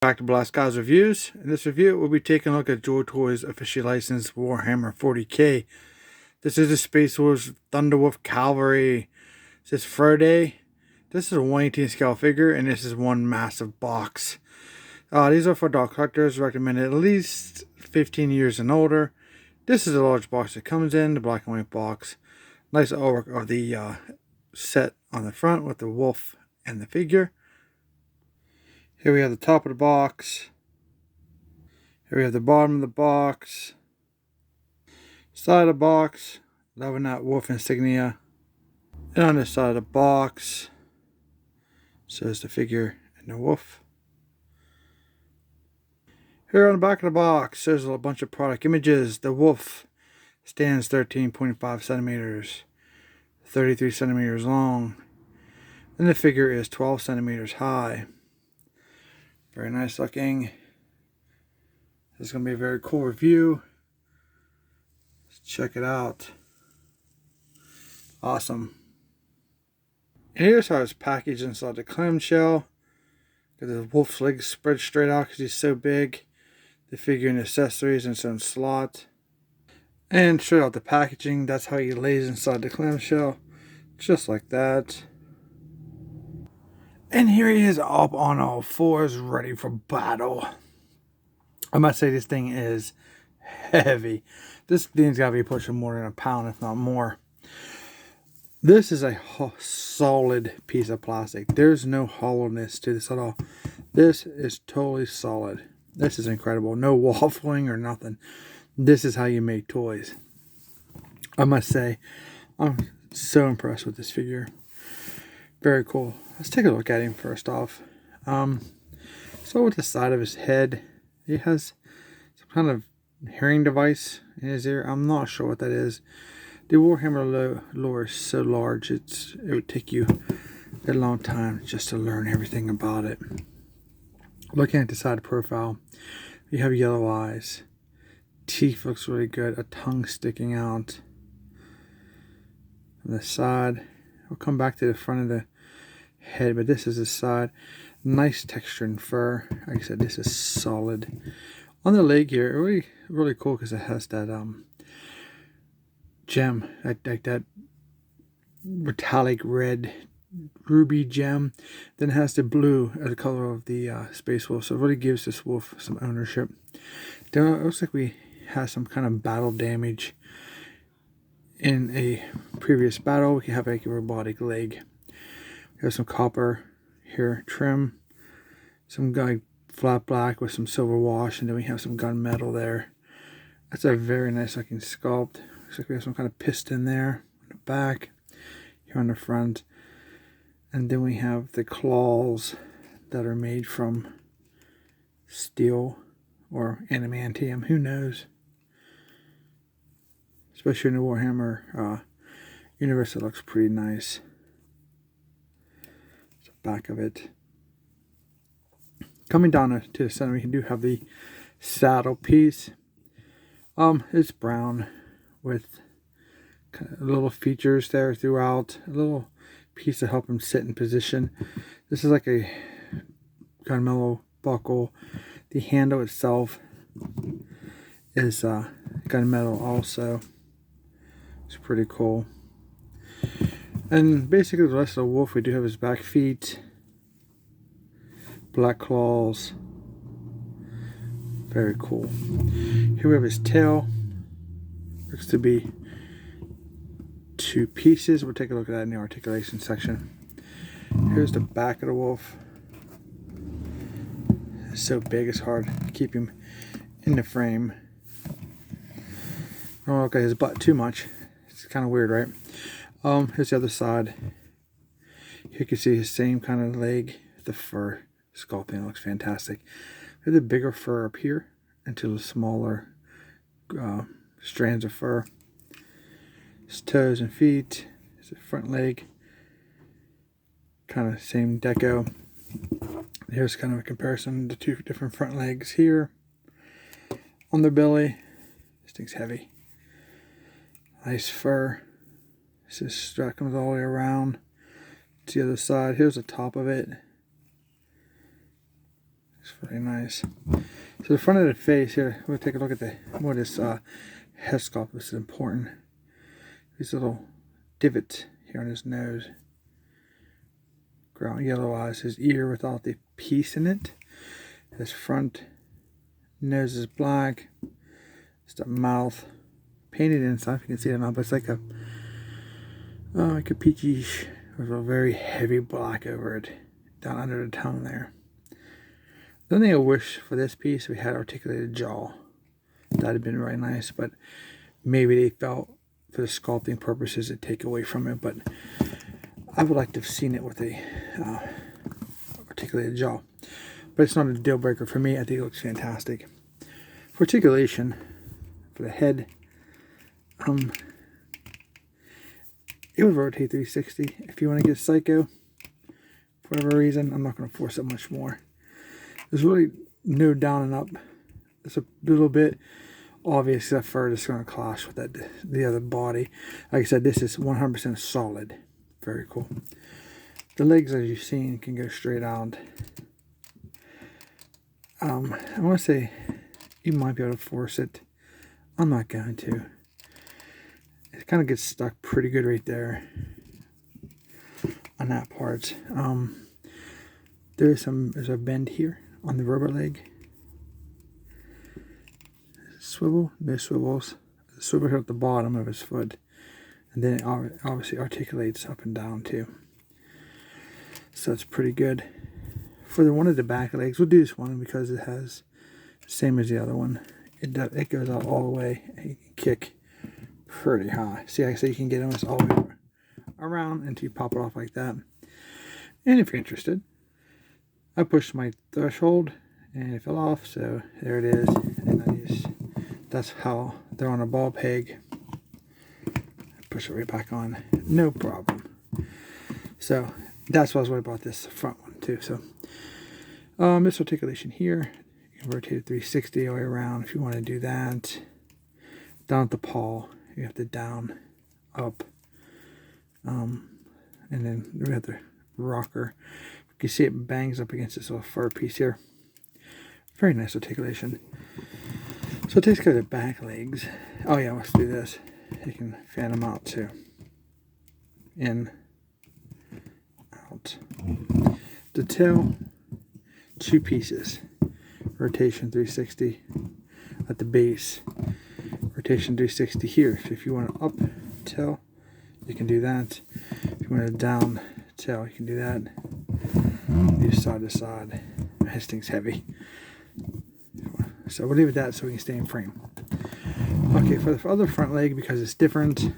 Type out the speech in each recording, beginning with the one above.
Back to Blast Guys Reviews. In this review, we'll be taking a look at Joytoy's officially licensed Warhammer 40k. This is the Space Wars Thunderwolf Cavalry. This is Frode. This is a 1/18 scale figure, and this is one massive box. These are for dog collectors, recommended at least 15 years and older. This is a large box that comes in, the black and white box. Nice artwork of the set on the front with the wolf and the figure. Here we have the top of the box. Here we have the bottom of the box. Side of the box, loving that wolf insignia. And on this side of the box, says the figure and the wolf. Here on the back of the box, there's a bunch of product images. The wolf stands 13.5 centimeters, 33 centimeters long. And the figure is 12 centimeters high. Very nice looking. This is going to be a very cool review. Let's check it out. Awesome. And here's how it's packaged inside the clamshell. Got the wolf's legs spread straight out because he's so big. The figure and accessories in its own slot. And straight out the packaging, that's how he lays inside the clamshell. Just like that. And here he is up on all fours, ready for battle. I must say this thing is heavy. This thing's got to be pushing more than a pound, if not more. This is a solid piece of plastic. There's no hollowness to this at all. This is totally solid. This is incredible. No waffling or nothing. This is how you make toys. I must say, I'm so impressed with this figure. Very cool. Let's take a look at him first off. So with the side of his head, he has some kind of hearing device in his ear. I'm not sure what that is. The Warhammer lore is so large, it would take you a long time just to learn everything about it. Looking at the side profile, you have yellow eyes. Teeth looks really good. A tongue sticking out. On the side, we'll come back to the front of the head, but this is the side. Nice texture and fur. Like I said, this is solid. On the leg here, really cool because it has that gem, like that metallic red ruby gem. Then it has the blue as the color of the space wolf, so it really gives this wolf some ownership. Then it looks like we have some kind of battle damage in a previous battle. We have like a robotic leg. We have some copper here trim, some guy flat black with some silver wash, and then we have some gunmetal there. That's a very nice looking sculpt. Looks like we have some kind of piston there on the back, here on the front. And then we have the claws that are made from steel or adamantium, who knows. Especially in the Warhammer universe, it looks pretty nice. The back of it. Coming down to the center, we do have the saddle piece. It's brown with kind of little features there throughout. A little piece to help him sit in position. This is like a gunmetal buckle. The handle itself is gunmetal also. It's pretty cool. And basically the rest of the wolf, we do have his back feet, black claws. Very cool. Here we have his tail. Looks to be two pieces. We'll take a look at that in the articulation section. Here's the back of the wolf. It's so big it's hard to keep him in the frame. I don't look at his butt too much. It's kind of weird, right? Here's the other side. You can see his same kind of leg. The fur sculpting looks fantastic. We have the bigger fur up here into the smaller strands of fur. His toes and feet. His front leg. Kind of same deco. Here's kind of a comparison of the two different front legs here. On the belly. This thing's heavy. Nice fur. This strap comes all the way around to the other side. Here's the top of it. It's Looks very nice. So the front of the face here, we'll take a look at the more this head sculpt. This is important. These little divots here on his nose. Ground yellow eyes. His ear without the piece in it. His front nose is black. Just the mouth painted inside. If you can see it now, but it's like a peachy with a very heavy black over it, down under the tongue there. The only thing I wish for this piece, we had articulated jaw. That'd have been really nice, but maybe they felt for the sculpting purposes it'd take away from it. But I would like to have seen it with a articulated jaw. But it's not a deal breaker for me. I think it looks fantastic. For articulation, for the head, it would rotate 360. If you want to get psycho, for whatever reason, I'm not going to force it much more. There's really no down and up. It's a little bit obvious, except for it's going to clash with the other body. Like I said, this is 100% solid. Very cool. The legs, as you've seen, can go straight out. I want to say you might be able to force it. I'm not going to. It kind of gets stuck pretty good right there on that part. There's a bend here on the rubber leg. Swivel, no swivels. Swivel here at the bottom of his foot, and then it obviously articulates up and down too. So it's pretty good. For one of the back legs, we'll do this one because it has the same as the other one. It goes out all the way. And you can kick pretty high. See, like I say, you can get almost all the way around until you pop it off like that. And if you're interested, I pushed my threshold and it fell off, so there it is. And that's how they're on a ball peg. Push it right back on, no problem. So that's why I bought this front one too. So this articulation here, you can rotate it 360 all the way around if you want to do that. Down at the paw, you have to down, up, and then we have the rocker. You can see it bangs up against this little fur piece here. Very nice articulation. So it takes care of the back legs. Oh yeah, let's do this. You can fan them out too. In, out. The tail, two pieces. Rotation 360 at the base. Rotation 360 here. So if you want to up tail, you can do that. If you want to down tail, you can do that. Do side to side. This thing's heavy. So we'll leave it at that so we can stay in frame. Okay, for the other front leg, because it's different,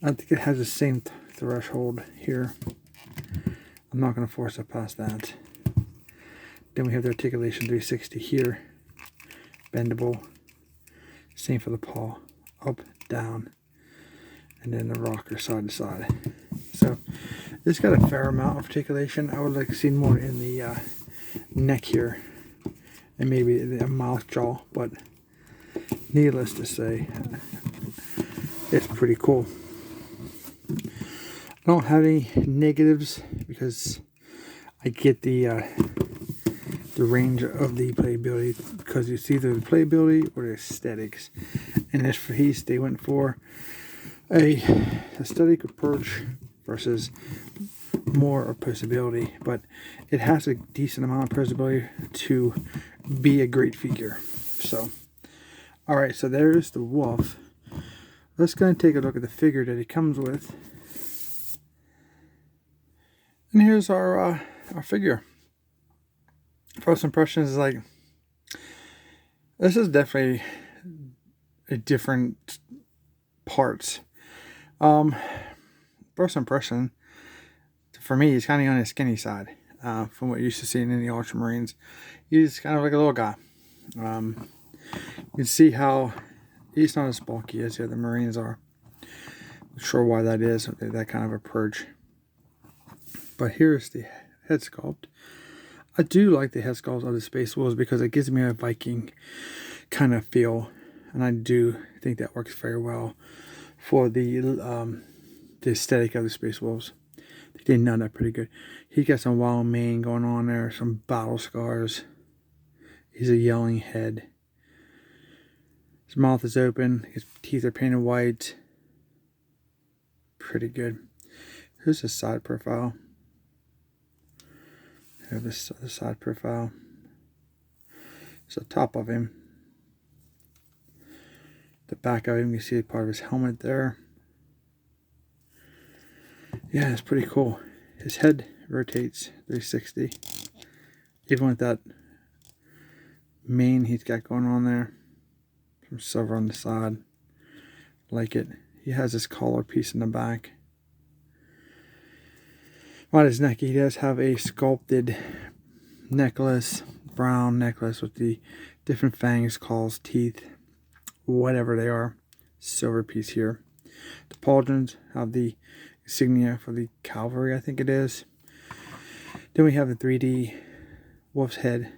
I think it has the same threshold here. I'm not going to force it past that. Then we have the articulation 360 here. Bendable. Same for the paw. Up, down. And then the rocker side to side. So this got a fair amount of articulation. I would like to see more in the neck here. And maybe a mouth jaw. But needless to say, it's pretty cool. I don't have any negatives because I get the range of the playability, because it's either the playability or the aesthetics. And as for they went for a aesthetic approach versus more opposability, but it has a decent amount of opposability to be a great figure. So, all right, so there's the wolf. Let's go and take a look at the figure that he comes with. And here's our figure. First impressions is like, this is definitely a different parts. First impression, for me, he's kind of on the skinny side. From what you used to see in the Ultramarines, he's kind of like a little guy. You can see how he's not as bulky as the other Marines are. Not sure why that is, that kind of approach. But here's the head sculpt. I do like the head sculpt of the Space Wolves because it gives me a Viking kind of feel, and I do think that works very well for the aesthetic of the Space Wolves. They know that pretty good. He's got some wild mane going on there, some battle scars. He's a yelling head. His mouth is open. His teeth are painted white. Pretty good. Here's his side profile. Here's the side profile. It's the top of him. The back of him, you see part of his helmet there. Yeah, it's pretty cool. His head rotates 360. Even with that mane he's got going on there. Some silver on the side. Like it. He has this collar piece in the back. On his neck, he does have a sculpted necklace. Brown necklace with the different fangs, claws, teeth, whatever they are. Silver piece here. The pauldrons have the insignia for the Cavalry, I think it is. Then we have the 3D wolf's head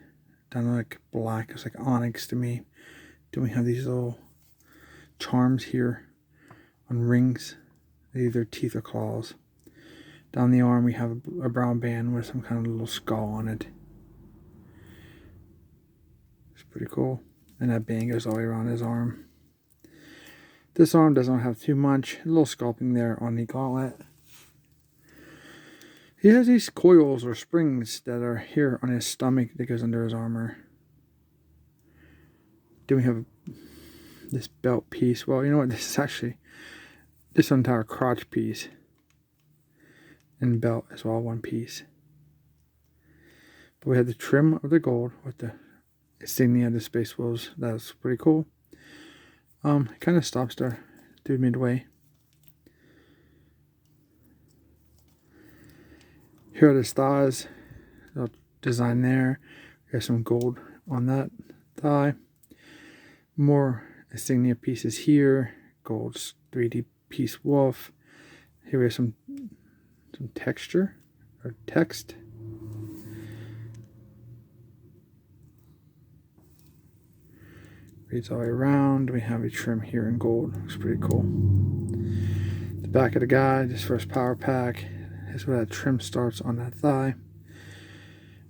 done like black. It's like onyx to me. Then we have these little charms here on rings, either teeth or claws. Down the arm we have a brown band with some kind of little skull on it. It's pretty cool. And that band goes all the way around his arm. This arm doesn't have too much. A little sculpting there on the gauntlet. He has these coils or springs that are here on his stomach that goes under his armor. Then we have this belt piece. Well, you know what? This is actually this entire crotch piece and belt as well, one piece. But we have the trim of the gold with the insignia of the Space Wolves. That's pretty cool. It kind of stops there through midway. Here are the stars. Design there. There's some gold on that thigh. More insignia pieces here. Gold 3D piece wolf. Here we have some texture or text. Reads all the way around. We have a trim here in gold. Looks pretty cool. The back of the guy, this first power pack. Is where that trim starts on that thigh.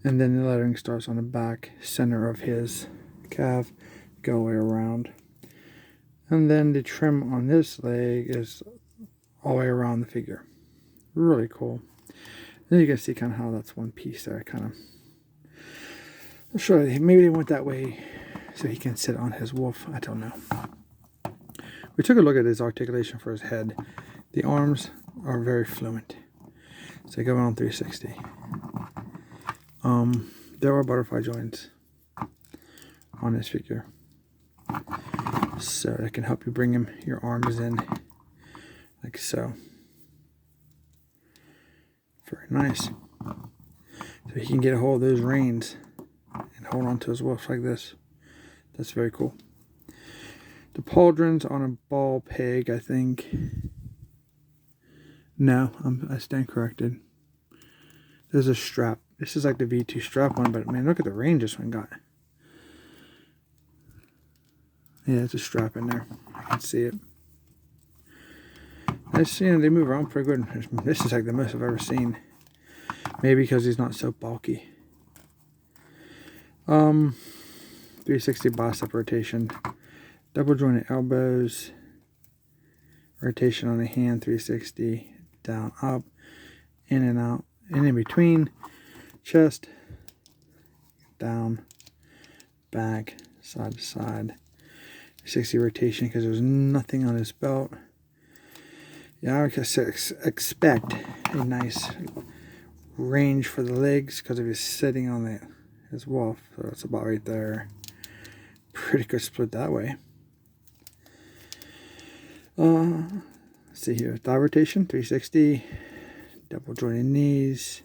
And then the lettering starts on the back center of his calf. Go all the way around. And then the trim on this leg is all the way around the figure. Really cool. Then you can see kind of how that's one piece there. Kind of. I'm sure maybe they went that way so he can sit on his wolf. I don't know. We took a look at his articulation for his head. The arms are very fluent. So they go on 360. There are butterfly joints on this figure. So that can help you bring your arms in like so. Very nice. So he can get a hold of those reins and hold on to his wolf like this. That's very cool. The pauldrons on a ball peg, I think. No, I stand corrected. There's a strap. This is like the V2 strap one, but man, look at the range this one got. Yeah, it's a strap in there. I can see it. They move around pretty good. This is like the most I've ever seen. Maybe because he's not so bulky. 360 bicep rotation. Double jointed elbows. Rotation on the hand, 360. Down, up, in and out, and in between. Chest, down, back, side to side. 60 rotation because there's nothing on his belt. Yeah, I expect a nice range for the legs because if he's sitting on his wolf, so that's about right there. Pretty good split that way. Let's see here, thigh rotation, 360, double jointed knees,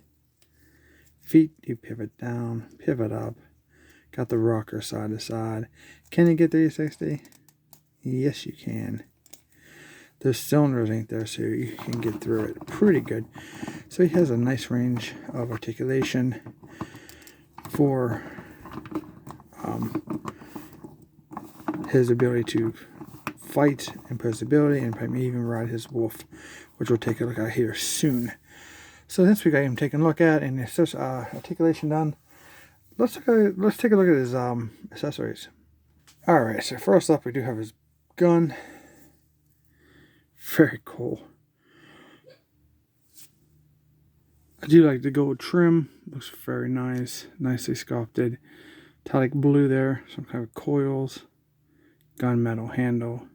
feet, you pivot down, pivot up, got the rocker side to side. Can you get 360? Yes, you can. Those cylinders ain't there, so you can get through it pretty good. So he has a nice range of articulation for his ability to fight, impose ability, and maybe even ride his wolf, which we'll take a look at here soon. So this we got him taking a look at, and it's just articulation done. Let's take a look at his accessories. All right, so first up we do have his gun. Very cool. I do like the gold trim. Looks very nice, nicely sculpted. Metallic blue there, some kind of coils, gunmetal handle,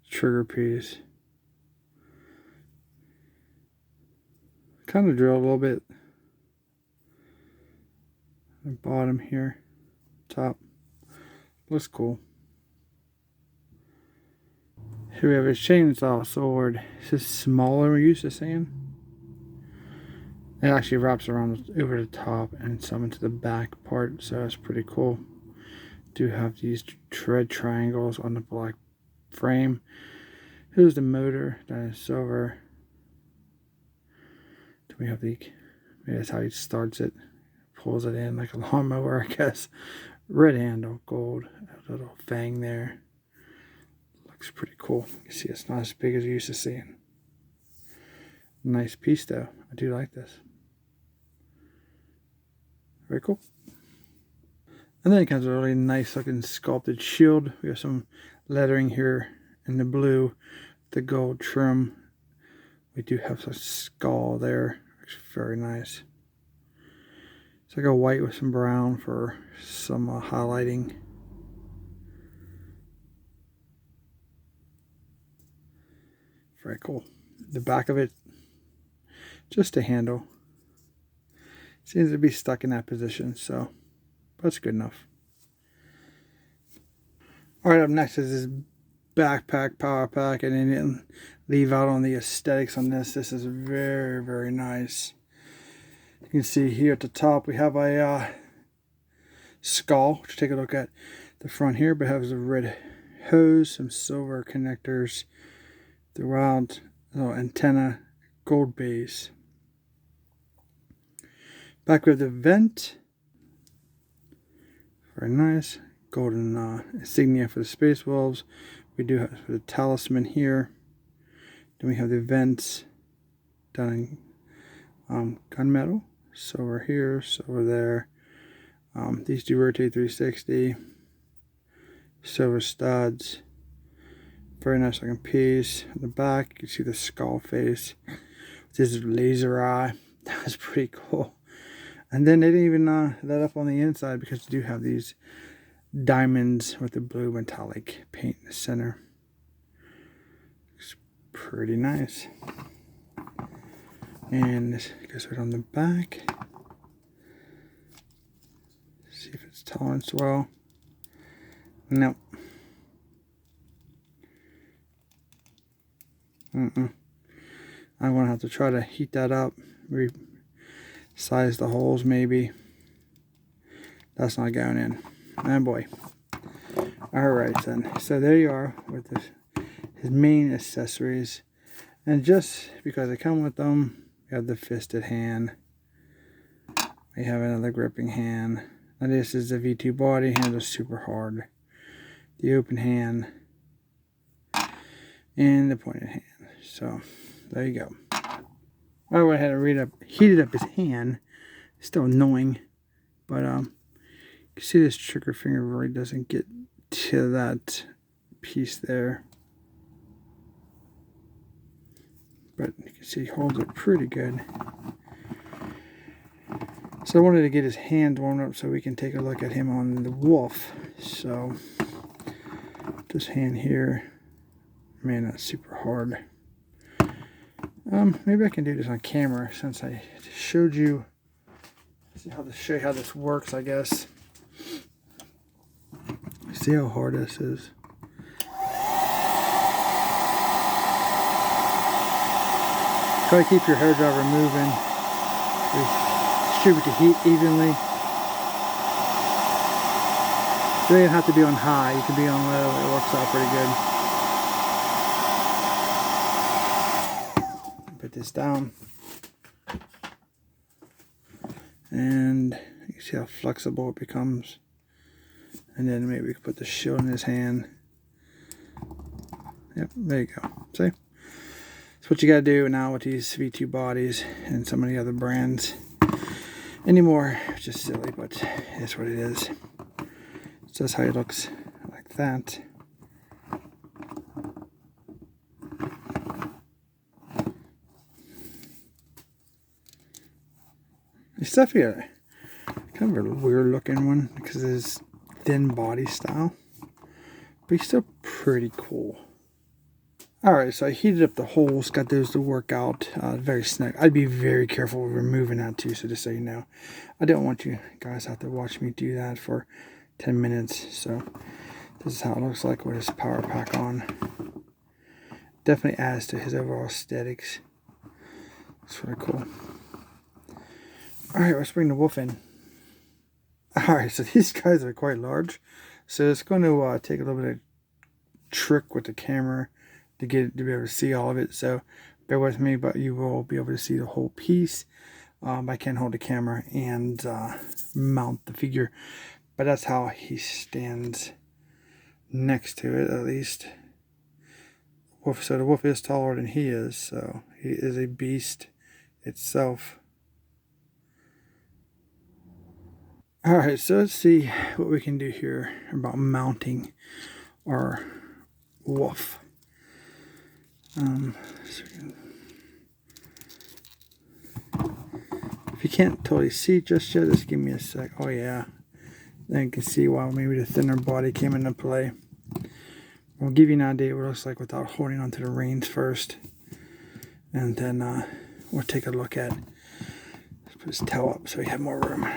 trigger piece. Kind of drilled a little bit. The bottom here, top. Looks cool. Here we have his chainsaw sword. This is smaller than we're used to seeing. It actually wraps around over the top and some into the back part, so that's pretty cool. Do have these tread triangles on the black frame. Here's the motor, that is silver. Do we have the, maybe that's how he starts it, pulls it in like a lawnmower, I guess. Red handle, gold, a little fang there. Looks pretty cool. You can see it's not as big as you're used to seeing. Nice piece though. I do like this. Very cool. And then it comes with a really nice looking sculpted shield. We have some lettering here in the blue, the gold trim. We do have a skull there. Looks very nice. It's like a white with some brown for some highlighting. Very cool. The back of it, just a handle. Seems to be stuck in that position, so that's good enough. Alright, up next is this backpack, power pack, and then leave out on the aesthetics on this. This is very, very nice. You can see here at the top we have a skull, which take a look at the front here, but it has a red hose, some silver connectors throughout, little antenna, gold base. Back with the vent, very nice, golden insignia for the space wolves. We do have the talisman here. Then we have the vents done in gunmetal, silver here, silver there. These do rotate 360. Silver studs. Very nice looking piece. In the back, you can see the skull face. This is laser eye. That's pretty cool. And then they didn't even let up on the inside because they do have these diamonds with the blue metallic paint in the center. Looks pretty nice. And this goes right on the back. See if it's tolerance well. Nope. I'm gonna have to try to heat that up, resize the holes maybe. That's not going in. Oh boy. Alright then, so there you are with his main accessories. And just because they come with them, we have the fisted hand. We have another gripping hand. Now this is the V2 body, hand is super hard. The open hand. And the pointed hand. So, there you go. I went ahead and heated up his hand. It's still annoying. But, you can see this trigger finger really doesn't get to that piece there. But you can see he holds it pretty good. So I wanted to get his hand warmed up so we can take a look at him on the wolf. So, this hand here, man, that's super hard. Maybe I can do this on camera since I showed you. Show you how this works, I guess. See how hard this is. Try to keep your hairdryer moving. Distribute the heat evenly. You don't have to be on high. You can be on low. It works out pretty good. Put this down, and you can see how flexible it becomes. And then maybe we can put the shield in his hand. Yep, there you go. See? That's what you got to do now with these V2 bodies and some of the other brands. Anymore, it's just silly, but it's what it is. So that's how it looks, like that. It's definitely kind of a weird looking one because of his thin body style, but he's still pretty cool. Alright, so I heated up the holes, got those to work out very snug. I'd be very careful with removing that too, so just so you know. I don't want you guys to have to watch me do that for 10 minutes. So this is how it looks like with his power pack on. Definitely adds to his overall aesthetics. It's really cool. Alright, let's bring the wolf in. Alright, so these guys are quite large. So it's going to take a little bit of trick with the camera to be able to see all of it. So bear with me, but you will be able to see the whole piece. I can't hold the camera and mount the figure, but that's how he stands next to it, at least. Wolf, so the wolf is taller than he is, so he is a beast itself. Alright, so let's see what we can do here about mounting our wolf. If you can't totally see just yet, just give me a sec. Oh yeah, then you can see why maybe the thinner body came into play. We'll give you an idea what it looks like without holding onto the reins first, and then we'll take a look at. Let's put his tail up so we have more room.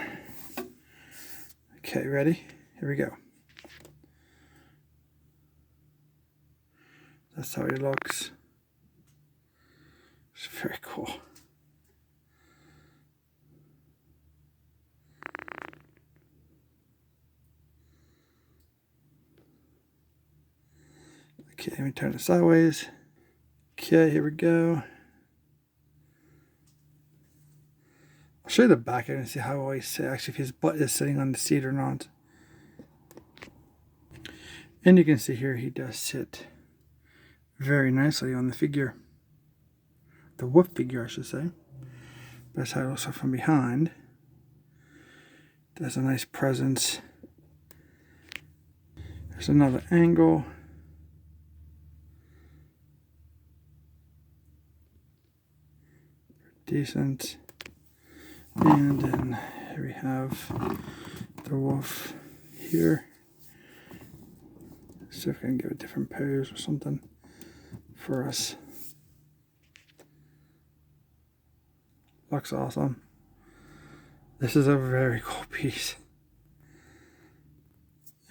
Okay, ready? Here we go. That's how he looks. It's very cool. Okay, let me turn it sideways. Okay, here we go. I'll show you the back end and see how I always say actually if his butt is sitting on the seat or not. And you can see here he does sit very nicely on the figure. The wolf figure, I should say. That's how it looks from behind. There's a nice presence. There's another angle. Decent. And then here we have the wolf here. See if I can give a different pose or something for us. Looks awesome. This is a very cool piece.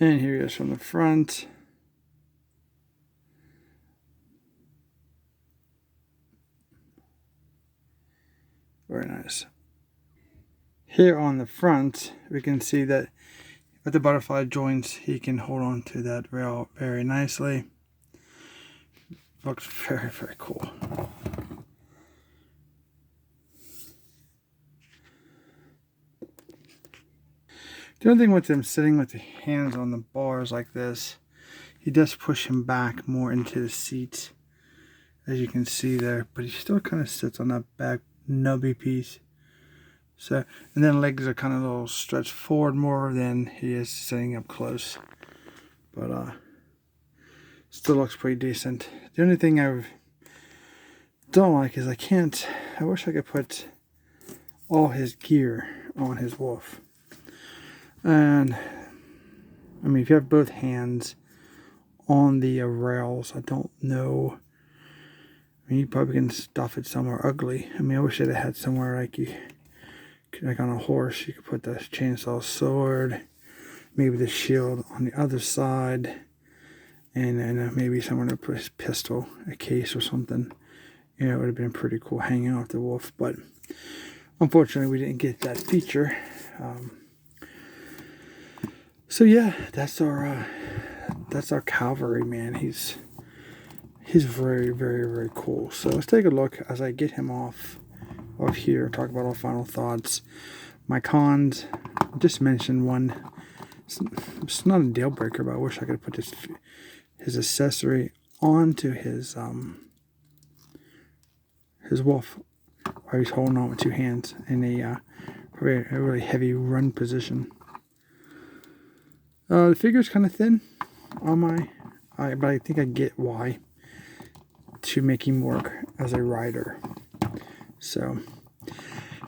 And here he is from the front. Very nice. Here on the front, we can see that with the butterfly joints, he can hold on to that rail very nicely. Looks very, very cool. The only thing with him sitting with the hands on the bars like this, he does push him back more into the seat, as you can see there, but he still kind of sits on that back nubby piece. So, and then legs are kind of a little stretched forward more than he is sitting up close. But still looks pretty decent. The only thing I don't like is I wish I could put all his gear on his wolf. And I mean, if you have both hands on the rails, I don't know. I mean, you probably can stuff it somewhere ugly. I mean, I wish it had somewhere like on a horse, you could put the chainsaw sword, maybe the shield on the other side, and then maybe somewhere to put his pistol, a case or something. You know, it would have been pretty cool hanging off the wolf, but unfortunately we didn't get that feature. So yeah, that's our Cavalry, man. He's very, very, very cool. So let's take a look as I get him off of here, talk about our final thoughts. My cons, just mentioned one. It's not a deal breaker, but I wish I could put his accessory onto his his wolf while he's holding on with 2 hands in a probably a really heavy run position. The figure's kind of thin on my, but I think I get why, to make him work as a rider. So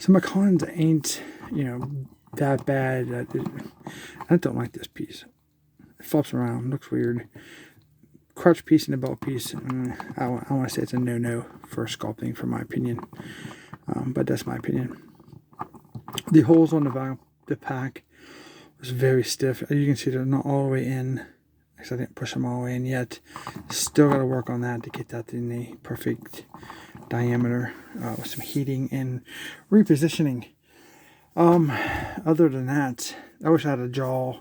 my cons ain't, you know, that bad. I don't like this piece. It flops around, looks weird. Crutch piece and a belt piece, I want to say it's a no-no for sculpting, for my opinion. But that's my opinion. The holes on the back of the pack was very stiff. As you can see, they're not all the way in, because I didn't push them all the way in yet. Still got to work on that to get that in the perfect diameter, with some heating and repositioning. Other than that, I wish I had a jaw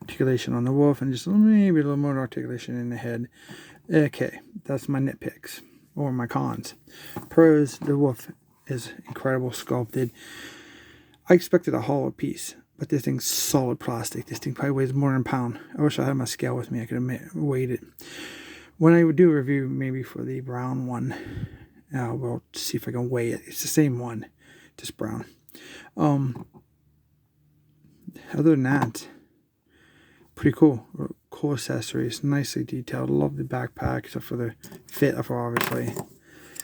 articulation on the wolf and just maybe a little more articulation in the head. Okay, that's my nitpicks or my cons. Pros: the wolf is incredible sculpted. I expected a hollow piece, but this thing's solid plastic. This thing probably weighs more than a pound. I wish I had my scale with me. I could have weighed it. When I would do a review, maybe for the brown one, we'll see if I can weigh it. It's the same one, just brown. Other than that, pretty cool. Cool accessories, nicely detailed. Love the backpack, except for the fit, obviously.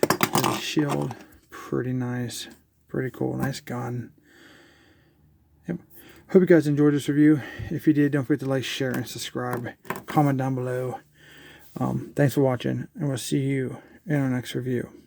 The shield, pretty nice, pretty cool. Nice gun. Yep. Hope you guys enjoyed this review. If you did, don't forget to like, share, and subscribe. Comment down below. Thanks for watching, and we'll see you in our next review.